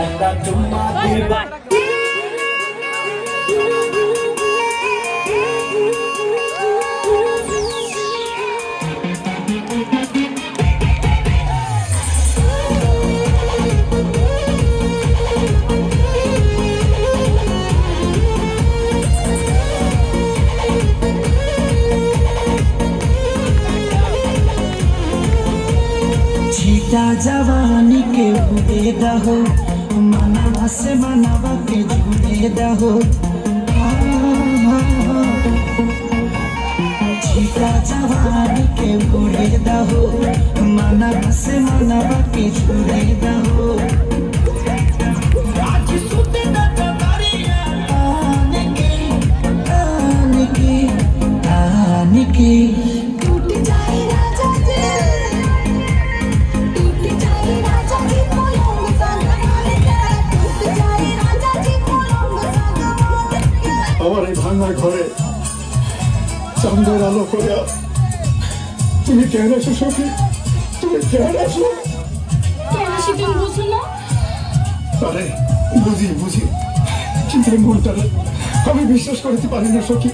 একটা চুম্মা দিবা छीटा जवानी के बुदे दहो मनवा से मनवा के जुड़े दहो छीटा जवानी के बुदे दहो मनवा से मनवा के जुड़े दहो आज सुते न कमरिया आने की टूट जाए राजा जी আমার এই ভাঙা ঘরে চাঁদের আলো করে তুমি কেন আছো সখী? তুমি কেন আছো? আরে বুঝি বুঝি কিন্তু মনটা আমি বিশ্বাস করতে পারি না সখী।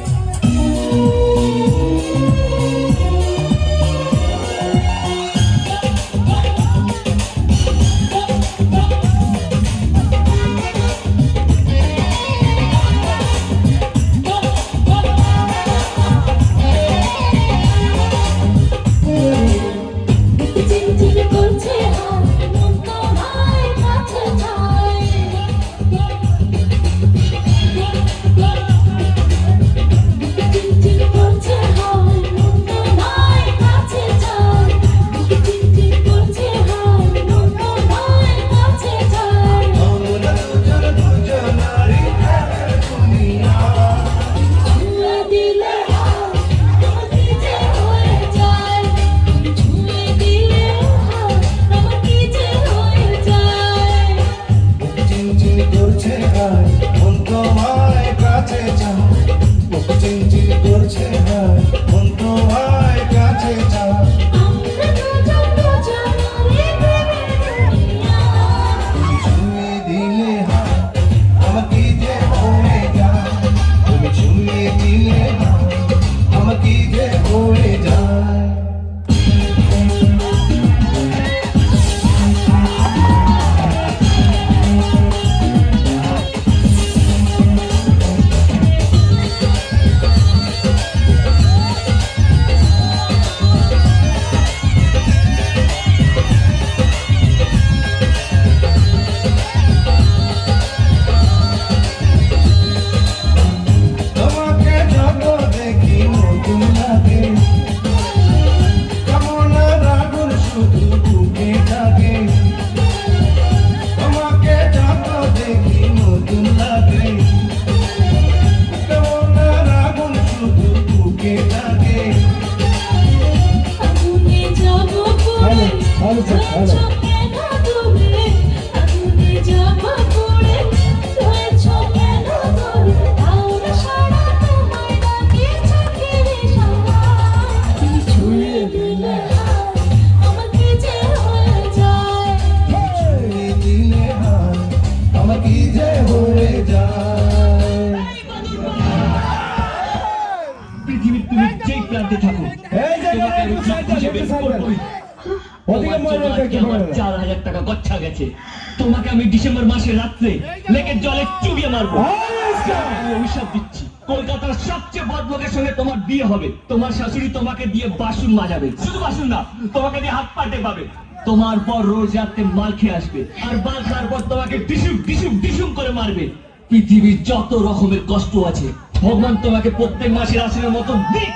তোমাকে আমি ডিসেম্বর মাসে রাত্রে লেকের জলে চুবিয়ে মারবো। অভিশাপ দিচ্ছি, কলকাতার সবচেয়ে বড় লোকের সঙ্গে তোমার বিয়ে হবে। তোমার শাশুড়ি তোমাকে দিয়ে বাসন মাজাবে, শুধু বাসন না, তোমাকে দিয়ে হাত পা টেপাবে। তোমার পর রোজ রাতে মাল খেয়ে আসবে, আর মাল খাওয়ার পর তোমাকে ডিসুম ডিসুম ডিসুম করে মারবে। পৃথিবীর যত রকমের কষ্ট আছে ভগবান তোমাকে প্রত্যেক মাসের আসনের মতো দিক।